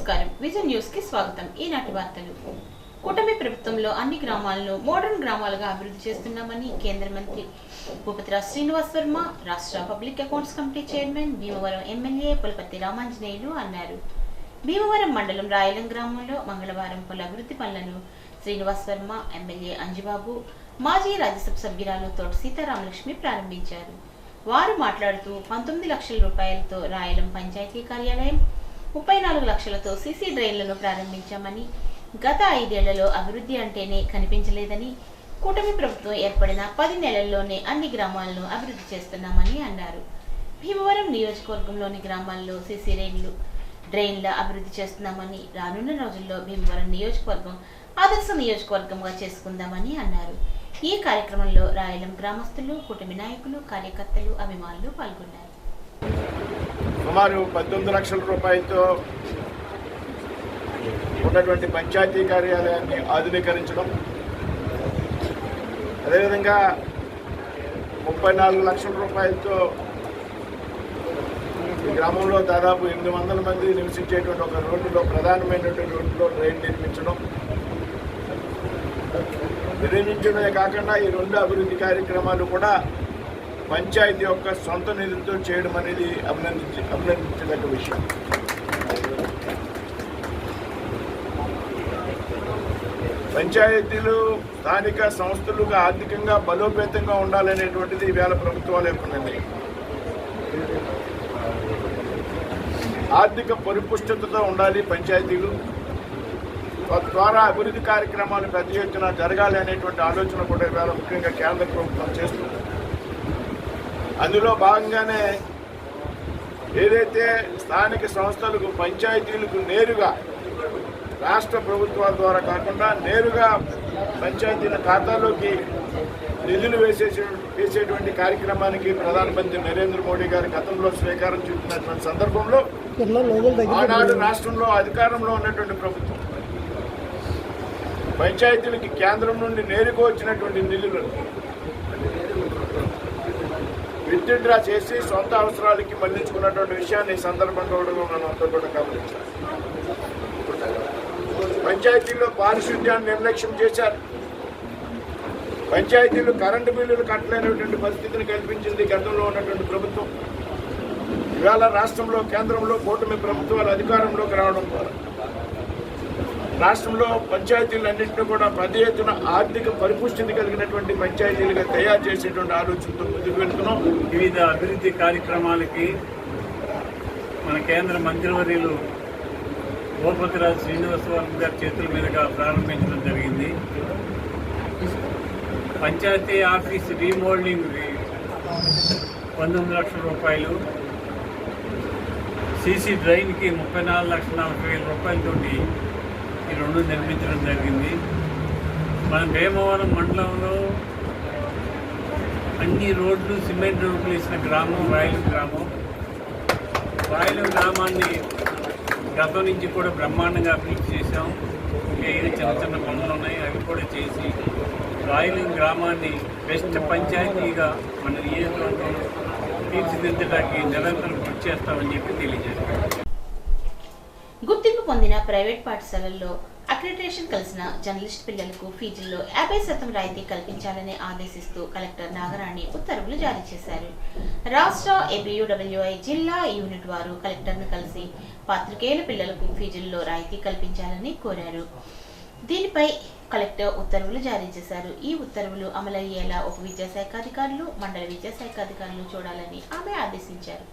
నమస్కారం vision news కి స్వాగతం. ఈనాటి వార్తలు. కూటమి ప్రభుత్వంలో అన్ని గ్రామాలను మోడర్న్ గ్రామాలుగా అభివృద్ధి చేస్తున్నామని కేంద్ర మంత్రి భూపతిరాజు శ్రీనివాస్ వర్మ, రాష్ట్ర public accounts committee chairman Bhimavaram MLA Pulaparthi Ramanjaneyulu అన్నారు. భీమవరం మండలం రాయలం గ్రామంలో మంగళవారం పలు అభివృద్ధి పనులను శ్రీనివాస్ వర్మ, ఎమ్మెల్యే అంజిబాబు, మాజీ రాజ్యసభ సభ్యురాలు తోట సీతారామలక్ష్మి ప్రారంభించారు. వారు మాట్లాడుతూ 19 లక్షల రూపాయలతో రాయలం పంచాయతీ కార్యాలయం, 34 లక్షలతో సీసీ డ్రైన్లను ప్రారంభించామని, గత 5 ఏళ్లలో అభివృద్ధి అంటేనే కనిపించలేదని, కూటమి ప్రభుత్వం ఏర్పడిన 10 నెలల్లోనే అన్ని గ్రామాలను అభివృద్ధి చేస్తున్నామని అన్నారు. భీమవరం నియోజకవర్గంలోని గ్రామాల్లో సీసీ డ్రైన్ల అభివృద్ధి చేస్తున్నామని, రానున్న రోజుల్లో భీమవరం నియోజకవర్గం ఆదర్శ నియోజకవర్గంగా చేసుకుందామని అన్నారు. ఈ కార్యక్రమంలో రాయలం గ్రామస్తులు, కూటమి నాయకులు, కార్యకర్తలు, అభిమానులు పాల్గొన్నారు. సుమారు 19 లక్షల రూపాయలతో ఉన్నటువంటి పంచాయతీ కార్యాలయాన్ని ఆధునీకరించడం, అదేవిధంగా 34 లక్షల రూపాయలతో ఈ గ్రామంలో దాదాపు 800 మంది నివసించేటువంటి ఒక రోడ్డులో, ప్రధానమైనటువంటి రోడ్డులో డ్రైన్ నిర్మించడమే కాకుండా ఈ 2 అభివృద్ధి కార్యక్రమాలు కూడా పంచాయతీ యొక్క సొంత నిధులతో చేయడం అనేది అభినందించదగ్గ విషయం. పంచాయతీలు స్థానిక సంస్థలుగా ఆర్థికంగా బలోపేతంగా ఉండాలనేటువంటిది ఈవేళ ప్రభుత్వాల యొక్క నిర్ణయం. ఆర్థిక పరిపుష్టతతో ఉండాలి పంచాయతీలు, తద్వారా అభివృద్ధి కార్యక్రమాలు పెద్ద ఎత్తున జరగాలి అనేటువంటి ఆలోచన కూడా ఈవేళ ముఖ్యంగా కేంద్ర ప్రభుత్వం చేస్తుంది. అందులో భాగంగానే ఏదైతే స్థానిక సంస్థలకు, పంచాయతీలకు నేరుగా రాష్ట్ర ప్రభుత్వాల ద్వారా కాకుండా నేరుగా పంచాయతీల ఖాతాలోకి నిధులు వేసేటువంటి కార్యక్రమానికి ప్రధానమంత్రి నరేంద్ర మోడీ గారి గతంలో శ్రీకారం చుట్టినటువంటి సందర్భంలో ఆనాడు రాష్ట్రంలో అధికారంలో ఉన్నటువంటి ప్రభుత్వం పంచాయతీలకి కేంద్రం నుండి నేరుగా వచ్చినటువంటి నిధులను విత్డ్రా చేసి సొంత అవసరాలకి మళ్లించుకున్నటువంటి విషయాన్ని ఈ సందర్భంగా మనం అంతా కూడా గమనించాలి. పంచాయతీల్లో పారిశుద్ధ్యాన్ని నిర్లక్ష్యం చేశారు. పంచాయతీలు కరెంటు బిల్లులు కట్టలేనటువంటి పరిస్థితిని కల్పించింది గతంలో ఉన్నటువంటి ప్రభుత్వం. ఇవాళ రాష్ట్రంలో, కేంద్రంలో కూటమి ప్రభుత్వాలు అధికారంలోకి రావడం ద్వారా రాష్ట్రంలో పంచాయతీలన్నింటినీ కూడా పెద్ద ఎత్తున ఆర్థిక పరిపుష్టిని కలిగినటువంటి పంచాయతీలుగా తయారు చేసేటువంటి ఆలోచనతో ముందుకు వెళ్తున్నాం. వివిధ అభివృద్ధి కార్యక్రమాలకి మన కేంద్ర మంత్రివర్యులు భూపతిరాజు శ్రీనివాస్ వర్మ గారి చేతుల మీదుగా ప్రారంభించడం జరిగింది. పంచాయతీ ఆఫీస్ రీమోడలింగ్ 19 లక్షల రూపాయలు, సీసీ డ్రైన్కి 34,40,000 రూపాయలతోటి ఈ 2 నిర్మించడం జరిగింది. మన భీమవరం మండలంలో అన్ని రోడ్లు సిమెంట్ రోడ్లు వేసిన గ్రామం రాయలం గ్రామం. రాయలం గ్రామాన్ని గతం నుంచి కూడా బ్రహ్మాండంగా అభివృద్ధి చేశాం. ఇంకా చిన్న చిన్న పనులు ఉన్నాయి, అవి కూడా చేసి రాయలం గ్రామాన్ని బెస్ట్ పంచాయతీగా మన నియోజకవర్గంలో తీర్చిదిద్దడానికి నిరంతరం కృషి చేస్తామని చెప్పి తెలియజేస్తాం. గుర్తింపు పొందిన ప్రైవేట్ పాఠశాలల్లో అక్రిడిటేషన్ కలిసిన జర్నలిస్ట్ పిల్లలకు ఫీజుల్లో 50% రాయితీ కల్పించాలని ఆదేశిస్తూ కలెక్టర్ నాగరాణి ఉత్తర్వులు జారీ చేశారు. రాష్ట్ర ఏపీయూడబ్ల్యూఐ జిల్లా యూనిట్ వారు కలెక్టర్ను కలిసి పాత్రికేయుల పిల్లలకు ఫీజుల్లో రాయితీ కల్పించాలని కోరారు. దీనిపై కలెక్టర్ ఉత్తర్వులు జారీ చేశారు. ఈ ఉత్తర్వులు అమలయ్యేలా ఉప విద్యాశాఖాధికారులు, మండల విద్యాశాఖాధికారులు చూడాలని ఆమె ఆదేశించారు.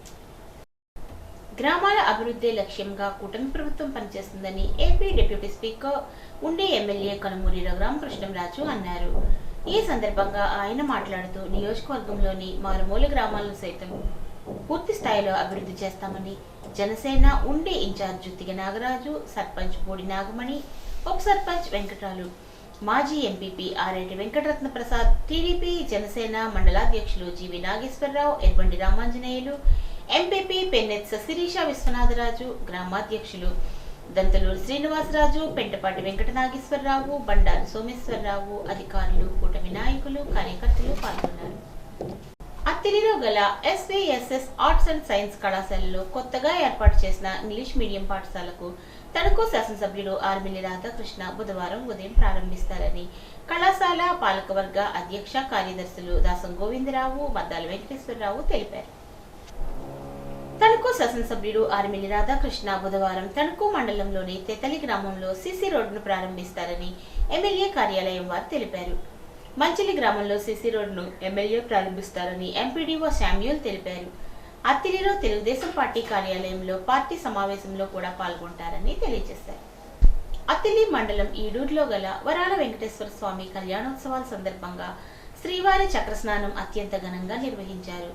గ్రామాల అభివృద్ధి లక్ష్యంగా కూటమి ప్రభుత్వం పనిచేస్తుందని ఏపీ డిప్యూటీ స్పీకర్, ఉండి ఎమ్మెల్యే కనుమూరి రఘురామకృష్ణంరాజు అన్నారు. ఈ సందర్భంగా ఆయన మాట్లాడుతూ నియోజకవర్గంలోని మారుమూల గ్రామాలను సైతం పూర్తి స్థాయిలో అభివృద్ధి చేస్తామని జనసేన ఉండి ఇన్ఛార్జ్ జుత్తిగ నాగరాజు, సర్పంచ్ బోడి నాగమణి, ఉప సర్పంచ్ వెంకటరాలు, మాజీ ఎంపీపీ ఆరేటి వెంకటరత్న ప్రసాద్, టీడీపీ జనసేన మండలాధ్యక్షులు జీవి నాగేశ్వరరావు, ఎర్బండి రామాంజనేయులు, ఎంపీపీ పెన్నెత్స శిరీష విశ్వనాథరాజు, గ్రామాధ్యక్షులు దంతలూరు శ్రీనివాసరాజు, పెంటపాటి వెంకట నాగేశ్వరరావు, బండారు సోమేశ్వరరావు, అధికారులు, కూటమి నాయకులు, కార్యకర్తలు పాల్గొన్నారు. అత్తిలిలో గల ఎస్వీఎస్ఎస్ ఆర్ట్స్ అండ్ సైన్స్ కళాశాలలో కొత్తగా ఏర్పాటు చేసిన ఇంగ్లీష్ మీడియం పాఠశాలకు తణుకు శాసనసభ్యుడు ఆర్మిల్లి రాధాకృష్ణ బుధవారం ఉదయం ప్రారంభిస్తారని కళాశాల పాలకవర్గ అధ్యక్ష కార్యదర్శులు దాసం గోవిందరావు, మద్దాల వెంకటేశ్వరరావు తెలిపారు. తణుకు శాసనసభ్యుడు ఆర్మిల్లి రాధాకృష్ణ బుధవారం తణుకు మండలంలోని తెతలి గ్రామంలో సీసీ రోడ్డును ప్రారంభిస్తారని ఎమ్మెల్యే కార్యాలయం వారు తెలిపారు. మంచిలి గ్రామంలో సీసీ రోడ్డును ఎమ్మెల్యే ప్రారంభిస్తారని ఎంపీడీఓ శామ్యూల్ తెలిపారు. అత్తిలిలో తెలుగుదేశం పార్టీ కార్యాలయంలో పార్టీ సమావేశంలో కూడా పాల్గొంటారని తెలియజేశారు. అత్తిలి మండలం ఈడూరులో గల వరాల వెంకటేశ్వర స్వామి కళ్యాణోత్సవాల సందర్భంగా శ్రీవారి చక్రస్నానం అత్యంత ఘనంగా నిర్వహించారు.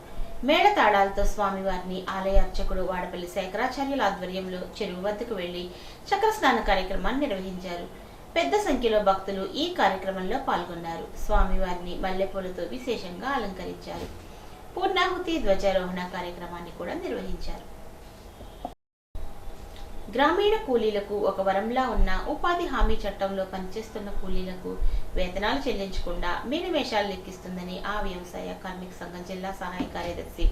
మేళ తాళాలతో స్వామివారిని ఆలయ అర్చకుడు వాడపల్లి శేఖరాచార్యుల ఆధ్వర్యంలో చెరువు వద్దకు వెళ్లి చక్రస్నాన కార్యక్రమాన్ని నిర్వహించారు. పెద్ద సంఖ్యలో భక్తులు ఈ కార్యక్రమంలో పాల్గొన్నారు. స్వామివారిని మల్లెపూలతో విశేషంగా అలంకరించారు. పూర్ణాహుతి ధ్వజారోహణ కార్యక్రమాన్ని కూడా నిర్వహించారు. గ్రామీణ కూలీలకు ఒక వరంలా ఉన్న ఉపాధి హామీ చట్టంలో పనిచేస్తున్న కూలీలకు వేతనాలు చెల్లించకుండా మీనమేషాలు లెక్కిస్తుందని ఆ వ్యవసాయ కార్మిక సంఘం జిల్లా సహాయ కార్యదర్శి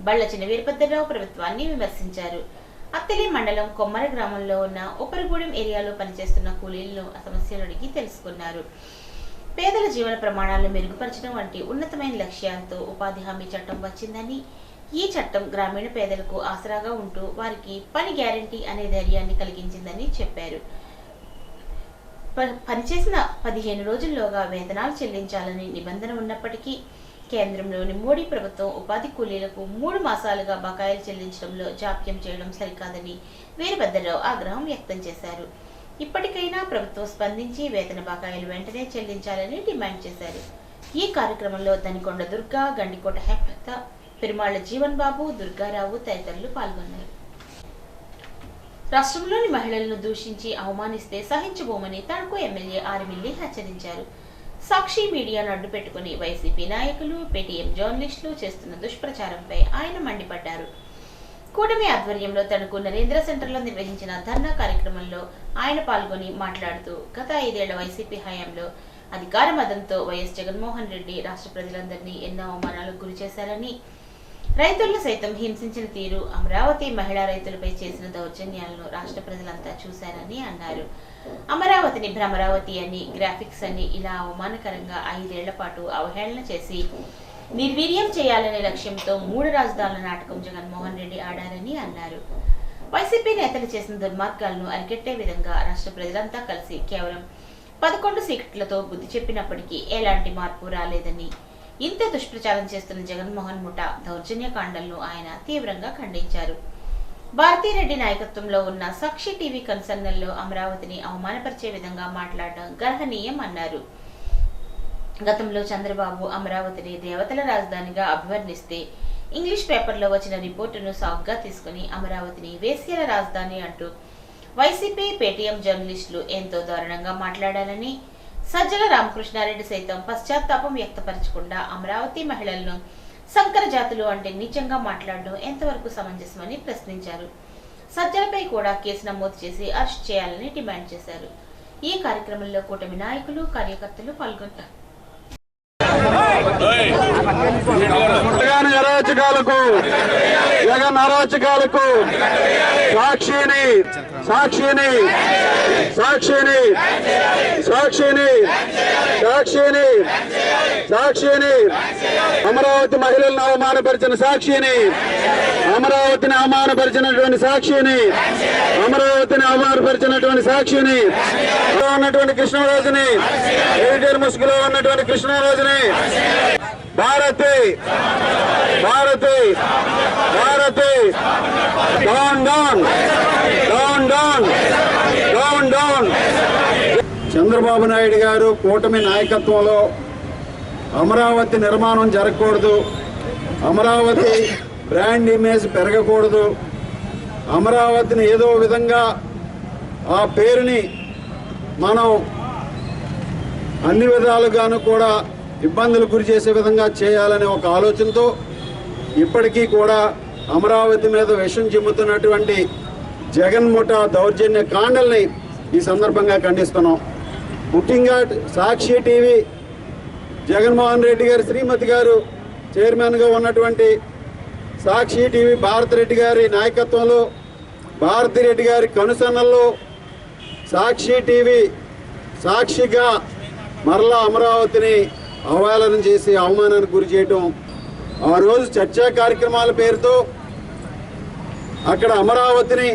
బళ్ళచిన వీరభద్రరావు ప్రభుత్వాన్ని విమర్శించారు. అత్తిలి మండలం కొమ్మర గ్రామంలో ఉన్న ఉపరగూడెం ఏరియాలో పనిచేస్తున్న కూలీలను సమస్యలు అడిగి తెలుసుకున్నారు. పేదల జీవన ప్రమాణాలను మెరుగుపరచడం వంటి ఉన్నతమైన లక్ష్యాలతో ఉపాధి హామీ చట్టం వచ్చిందని, ఈ చట్టం గ్రామీణ పేదలకు ఆసరాగా ఉంటూ వారికి పని గ్యారంటీ అనే ధైర్యాన్ని కలిగించిందని చెప్పారు. పనిచేసిన 15 రోజుల్లోగా వేతనాలు చెల్లించాలని నిబంధన ఉన్నప్పటికీ కేంద్రంలోని మోడీ ప్రభుత్వం ఉపాధి కూలీలకు 3 మాసాలుగా బకాయిలు చెల్లించడంలో జాప్యం చేయడం సరికాదని వీరభద్రరావు ఆగ్రహం వ్యక్తం చేశారు. ఇప్పటికైనా ప్రభుత్వం స్పందించి వేతన బకాయిలు వెంటనే చెల్లించాలని డిమాండ్ చేశారు. ఈ కార్యక్రమంలో దనికొండ దుర్గా, గండికోట హేమలత, పెరుమాళ్ల జీవన్ బాబు, దుర్గారావు తదితరులు పాల్గొన్నారు. రాష్ట్రంలోని మహిళలను దూషించి అవమానిస్తే సహించబోమని తణుకు ఎమ్మెల్యే ఆర్మిల్లి హెచ్చరించారు. సాక్షి మీడియాను అడ్డు పెట్టుకుని వైసీపీ నాయకులు, పేటీఎం జర్నలిస్టులు చేస్తున్న దుష్ప్రచారంపై ఆయన మండిపడ్డారు. కూటమి ఆధ్వర్యంలో తణుకు నరేంద్ర సెంటర్లో నిర్వహించిన ధర్నా కార్యక్రమంలో ఆయన పాల్గొని మాట్లాడుతూ, గత 5 ఏళ్ల వైసీపీ హయాంలో అధికార మదంతో వైఎస్ జగన్మోహన్ రెడ్డి రాష్ట్ర ప్రజలందరినీ ఎన్నో అవమానాలకు గురి చేశారని, రైతులను సైతం హింసించిన తీరు, అమరావతి మహిళా రైతులపై చేసిన దౌర్జన్యాలను రాష్ట్ర ప్రజలంతా చూశారని అన్నారు. అమరావతిని భ్రమరావతి అని, గ్రాఫిక్స్ అని ఇలా అవమానకరంగా 5 ఏళ్ల పాటు అవహేళన చేసి నిర్వీర్యం చేయాలనే లక్ష్యంతో 3 రాజధానుల నాటకం జగన్మోహన్ రెడ్డి ఆడారని అన్నారు. వైసీపీ నేతలు చేసిన దుర్మార్గాలను అరికెట్టే విధంగా రాష్ట్ర ప్రజలంతా కలిసి కేవలం 11 సీట్లతో బుద్ధి చెప్పినప్పటికీ ఎలాంటి మార్పు రాలేదని, ఇంత దుష్ప్రచారం చేస్తున్న జగన్మోహన్ ముఠా దౌర్జన్యకాండలను ఆయన తీవ్రంగా ఖండించారు. భారతీరెడ్డి నాయకత్వంలో ఉన్న సాక్షి టీవీ కన్సర్నల్లో అమరావతిని అవమానపరిచే విధంగా మాట్లాడడం గర్హనీయం అన్నారు. గతంలో చంద్రబాబు అమరావతిని దేవతల రాజధానిగా అభివర్ణిస్తే ఇంగ్లీష్ పేపర్లో వచ్చిన రిపోర్టును సాగ్గా తీసుకుని అమరావతిని వేశ్యల రాజధాని అంటూ వైసీపీ, పేటీఎం జర్నలిస్టులు ఎంతో దారుణంగా మాట్లాడారని, సజ్జల రామకృష్ణారెడ్డి సైతం పశ్చాత్తాపం వ్యక్తపరచకుండా అమరావతి మహిళలను సంకర జాతులు అంటే నీచంగా మాట్లాడడం ఎంతవరకు సమంజసమని ప్రశ్నించారు. సజ్జలపై కూడా కేసు నమోదు చేసి అరెస్ట్ చేయాలని డిమాండ్ చేశారు. ఈ కార్యక్రమంలో కూటమి నాయకులు, కార్యకర్తలు పాల్గొన్నారు. జగన్ అరాచకాలకు సాక్షిని సాక్షిని సాక్షిని సాక్షిని సాక్షిని సాక్షిని అమరావతి మహిళలను అవమానపరిచిన సాక్షిని, అమరావతిని అవమానపరిచినటువంటి సాక్షిని, అమరావతిని అవమానపరిచినటువంటి సాక్షిని, ఉన్నటువంటి కృష్ణరాజుని, ఎడిటర్ ముసుగులో ఉన్నటువంటి కృష్ణరాజుని, Bharathi Bharathi Bharathi down down down down down down. Chandrababu Naidu గారు కూటమి నాయకత్వంలో అమరావతి నిర్మాణం జరగకూడదు, అమరావతి బ్రాండ్ ఇమేజ్ పెరగకూడదు, అమరావతిని ఏదో విధంగా ఆ పేరుని మనం అన్ని విధాలుగాను కూడా ఇబ్బందులు గురి చేసే విధంగా చేయాలనే ఒక ఆలోచనతో ఇప్పటికీ కూడా అమరావతి మీద విషం చిమ్ముతున్నటువంటి జగన్ ముఠా దౌర్జన్య కాండల్ని ఈ సందర్భంగా ఖండిస్తున్నాం. ముఖ్యంగా సాక్షి టీవీ, జగన్మోహన్ రెడ్డి గారు శ్రీమతి గారు చైర్మన్గా ఉన్నటువంటి సాక్షి టీవీ భారతిరెడ్డి గారి నాయకత్వంలో, భారతిరెడ్డి గారి కనుసన్నల్లో సాక్షి టీవీ సాక్షిగా మరలా అమరావతిని అవహేళన చేసి అవమానానికి గురి చేయటం, ఆ రోజు చర్చా కార్యక్రమాల పేరుతో అక్కడ అమరావతిని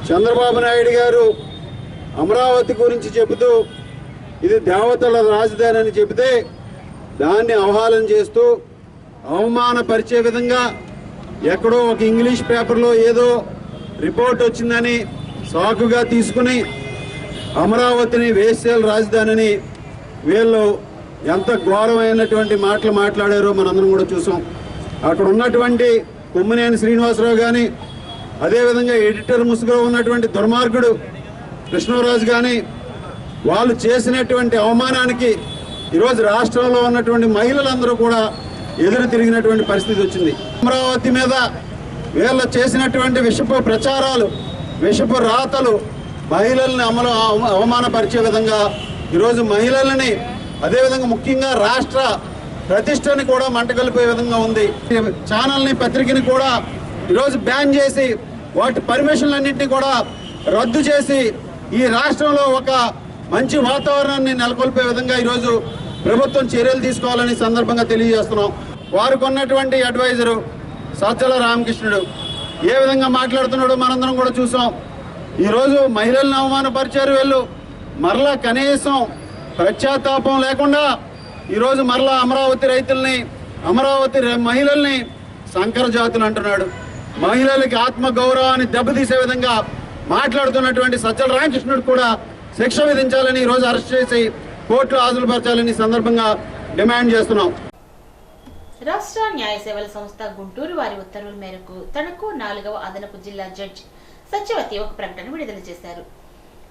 చంద్రబాబు నాయుడు గారు అమరావతి గురించి చెబుతూ ఇది దేవతల రాజధాని అని చెబితే దాన్ని అవహేళన చేస్తూ అవమానపరిచే విధంగా ఎక్కడో ఒక ఇంగ్లీష్ పేపర్లో ఏదో రిపోర్ట్ వచ్చిందని సాకుగా తీసుకుని అమరావతిని వేశ్యల రాజధానిని వీళ్ళు ఎంత ఘోరమైనటువంటి మాటలు మాట్లాడారో మనందరం కూడా చూసాం. అక్కడ ఉన్నటువంటి కొమ్మినేని శ్రీనివాసరావు కానీ, అదేవిధంగా ఎడిటర్ ముసుగులో ఉన్నటువంటి దుర్మార్గుడు కృష్ణరాజు కానీ, వాళ్ళు చేసినటువంటి అవమానానికి ఈరోజు రాష్ట్రంలో ఉన్నటువంటి మహిళలందరూ కూడా ఎదురు తిరిగినటువంటి పరిస్థితి వచ్చింది. అమరావతి మీద వీళ్ళు చేసినటువంటి విషపు ప్రచారాలు, విషపు రాతలు మహిళల్ని అవమానపరిచే విధంగా ఈరోజు మహిళలని, అదేవిధంగా ముఖ్యంగా రాష్ట్ర ప్రతిష్టని కూడా మంటగలిపే విధంగా ఉంది. ఛానల్ని, పత్రికని కూడా ఈరోజు బ్యాన్ చేసి వాటి పర్మిషన్లన్నింటినీ కూడా రద్దు చేసి ఈ రాష్ట్రంలో ఒక మంచి వాతావరణాన్ని నెలకొల్పే విధంగా ఈరోజు ప్రభుత్వం చర్యలు తీసుకోవాలని సందర్భంగా తెలియజేస్తున్నాం. వారికి ఉన్నటువంటి అడ్వైజరు సజ్జల రామకృష్ణుడు ఏ విధంగా మాట్లాడుతున్నాడో మనందరం కూడా చూసాం. ఈరోజు మహిళలను అవమానపరిచారు వీళ్ళు. మరలా కనీసం పశ్చాత్తాపం లేకుండా ఈరోజు మరలా అమరావతి రైతుల్ని, అమరావతి మహిళల్ని సంకర జాతులు అంటున్నాడు. మహిళలకి ఆత్మగౌరవాన్ని దెబ్బతీసే విధంగా మాట్లాడుతున్నటువంటి సజ్జల రామకృష్ణుడు కూడా శిక్ష విధించాలని ఈరోజు అరెస్ట్ చేసి కోర్టులో హాజరుపరచాలని సందర్భంగా డిమాండ్ చేస్తున్నాం. రాష్ట్ర న్యాయ సేవల సంస్థ గుంటూరు వారి ఉత్తర్వుల మేరకు తనకు 4వ అదనపు జిల్లా జడ్జి సత్యవతి ఒక ప్రకటన విడుదల చేశారు.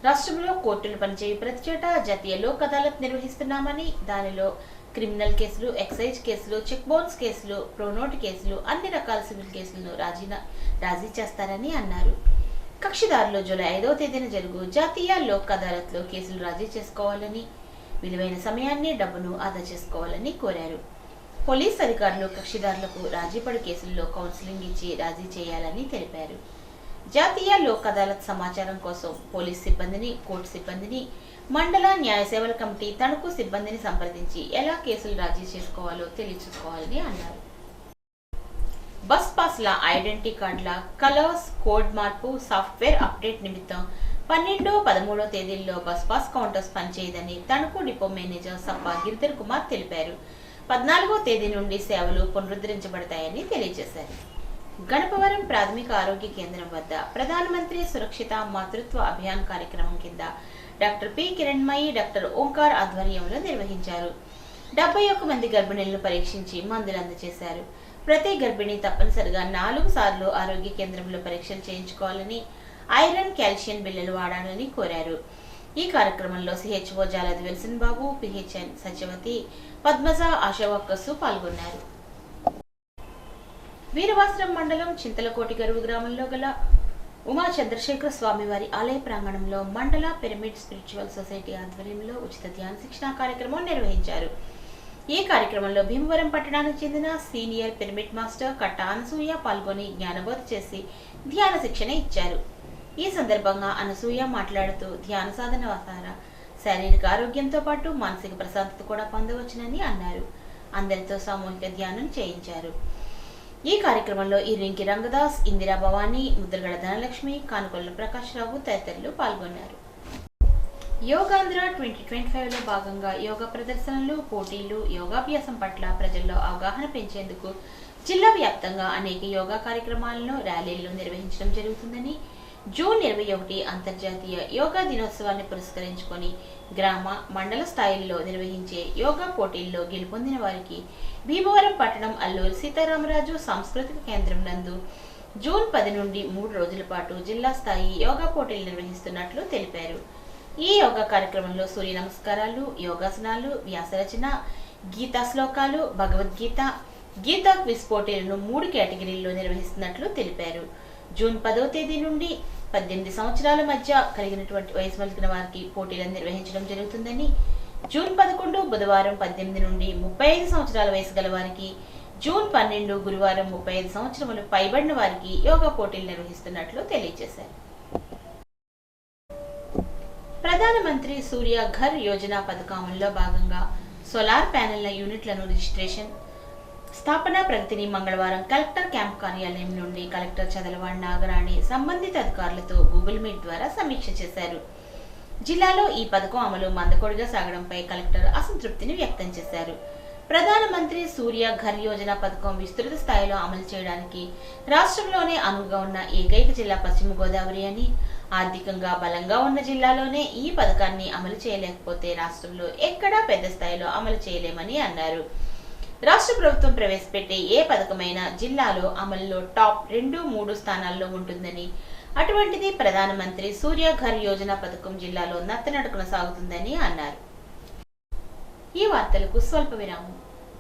రాష్ట్రంలో కోర్టులు పనిచేయు ప్రతి చోట జాతీయ లోక్ అదాలత్ నిర్వహిస్తున్నామని, దానిలో క్రిమినల్ కేసులు, ఎక్సైజ్ కేసులు, చెక్ బౌన్స్ కేసులు, ప్రోనోట్ కేసులు, అన్ని రకాల సివిల్ కేసులను రాజీ చేస్తారని అన్నారు. కక్షిదారులు జూలై 5వ తేదీన జరుగు జాతీయ లోక్ అదాలత్ లో కేసులు రాజీ చేసుకోవాలని, విలువైన సమయాన్ని, డబ్బును ఆదా చేసుకోవాలని కోరారు. పోలీస్ అధికారులు కక్షిదారులకు రాజీపడి కేసుల్లో కౌన్సిలింగ్ ఇచ్చి రాజీ చేయాలని తెలిపారు. జాతీయ లోక్ అదాలత్ సమాచారం కోసం పోలీస్ సిబ్బందిని, కోర్టు సిబ్బందిని, మండల న్యాయ సేవల కమిటీ తణుకు సిబ్బందిని సంప్రదించి ఎలా కేసులు రాజీ చేసుకోవాలో తెలియజేసుకోవాలని అన్నారు. బస్ పాస్ల ఐడెంటిటీ కార్డుల కలర్స్, కోడ్ మార్పు, సాఫ్ట్వేర్ అప్డేట్ నిమిత్తం 12, 13 తేదీల్లో బస్ పాస్ కౌంటర్స్ పనిచేయదని తణుకు డిపో మేనేజర్ సప్ప గిరిధర్ కుమార్ తెలిపారు. 14వ తేదీ నుండి సేవలు పునరుద్ధరించబడతాయని తెలియజేశారు. గణపవరం ప్రాథమిక ఆరోగ్య కేంద్రం వద్ద ప్రధానమంత్రి సురక్షిత మాతృత్వ అభియాన్ కార్యక్రమం కింద doctor P Kiranmayi, doctor Omkar ఆధ్వర్యంలో నిర్వహించారు. 71 మంది గర్భిణీలను పరీక్షించి మందులు అందజేశారు. ప్రతి గర్భిణీ తప్పనిసరిగా 4 సార్లు ఆరోగ్య కేంద్రంలో పరీక్షలు చేయించుకోవాలని, ఐరన్, కాల్షియం బిళ్ళలు వాడాలని కోరారు. ఈ కార్యక్రమంలో సిహెచ్ఓ జాలది విల్సన్ బాబు, పిహెచ్ఎన్ సత్యవతి, పద్మజ, ఆశా వర్కర్స్ పాల్గొన్నారు. వీరవాసరం మండలం చింతలకోటి గరువు గ్రామంలో గల ఉమా చంద్రశేఖర స్వామివారి ఆలయ ప్రాంగణంలో మండల పిరమిడ్ స్పిరిచువల్ సొసైటీ ఆధ్వర్యంలో ఉచిత ధ్యాన శిక్షణ కార్యక్రమం నిర్వహించారు. ఈ కార్యక్రమంలో భీమవరం పట్టణానికి చెందిన సీనియర్ పిరమిడ్ మాస్టర్ కట్ట అనసూయ పాల్గొని జ్ఞానబోధ చేసి ధ్యాన శిక్షణ ఇచ్చారు. ఈ సందర్భంగా అనసూయ మాట్లాడుతూ ధ్యాన సాధన ద్వారా శారీరక ఆరోగ్యంతో పాటు మానసిక ప్రశాంతత కూడా పొందవచ్చునని అన్నారు. అందరితో సామూహిక ధ్యానం చేయించారు. ఈ కార్యక్రమంలో ఇరింకి రంగదాస్, ఇందిరా భవానీ, ముద్రగడ ధనలక్ష్మి, కానుకొల్ల ప్రకాష్ రావు తదితరులు పాల్గొన్నారు. యోగాంధ్ర 2025లో భాగంగా యోగా ప్రదర్శనలు, పోటీలు, యోగాభ్యాసం పట్ల ప్రజల్లో అవగాహన పెంచేందుకు జిల్లా వ్యాప్తంగా అనేక యోగా కార్యక్రమాలను, ర్యాలీలను నిర్వహించడం జరుగుతుందని, జూన్ 21 అంతర్జాతీయ యోగా దినోత్సవాన్ని పురస్కరించుకొని గ్రామ, మండల స్థాయిల్లో నిర్వహించే యోగా పోటీల్లో గెలుపొందిన వారికి భీమవరం పట్టణం అల్లూరి సీతారామరాజు సాంస్కృతిక కేంద్రం నందు జూన్ 10 నుండి 3 రోజుల పాటు జిల్లా స్థాయి యోగా పోటీలు నిర్వహిస్తున్నట్లు తెలిపారు. ఈ యోగా కార్యక్రమంలో సూర్య నమస్కారాలు, యోగాసనాలు, వ్యాసరచన, గీతా శ్లోకాలు, భగవద్గీత, గీతా క్విజ్ పోటీలను 3 కేటగిరీల్లో నిర్వహిస్తున్నట్లు తెలిపారు. జూన్ 10వ తేదీ నుండి 18 సంవత్సరాల మధ్య కలిగినటువంటి వయసు మలిగిన వారికి పోటీలను నిర్వహించడం జరుగుతుందని, జూన్ 11 బుధవారం 18 నుండి 35 సంవత్సరాల వయసు గల వారికి, జూన్ 12 గురువారం 35 సంవత్సరములు పైబడిన వారికి యోగా పోటీలు నిర్వహిస్తున్నట్లు తెలియజేశారు. ప్రధానమంత్రి సూర్య ఘర్ యోజన పథకంలో భాగంగా సోలార్ ప్యానెళ్ల యూనిట్లను రిజిస్ట్రేషన్ స్థాపన ప్రగతిని మంగళవారం కలెక్టర్ క్యాంప్ కార్యాలయం నుండి కలెక్టర్ చదలవాడ నాగరాణి సంబంధిత అధికారులతో గూగుల్ మీట్ ద్వారా సమీక్ష చేశారు. జిల్లాలో ఈ పథకం అమలు మందకొడిగా సాగడంపై కలెక్టర్ అసంతృప్తిని వ్యక్తం చేశారు. ప్రధానమంత్రి సూర్య ఘర్ యోజన పథకం విస్తృత స్థాయిలో అమలు చేయడానికి రాష్ట్రంలోనే అనువుగా ఉన్న ఏకైక జిల్లా పశ్చిమ గోదావరి అని, ఆర్థికంగా బలంగా ఉన్న జిల్లాలోనే ఈ పథకాన్ని అమలు చేయలేకపోతే రాష్ట్రంలో ఎక్కడా పెద్ద స్థాయిలో అమలు చేయలేమని అన్నారు. రాష్ట్ర ప్రభుత్వం ప్రవేశపెట్టే ఏ పథకమైనా జిల్లాలో అమలులో టాప్ 2-3 స్థానాల్లో ఉంటుందని, అటువంటిది ప్రధానమంత్రి సూర్య ఘర్ యోజన పథకం జిల్లాలో నత్తనడకన సాగుతుందని అన్నారు. ఈ వార్తలకు స్వల్ప విరామం.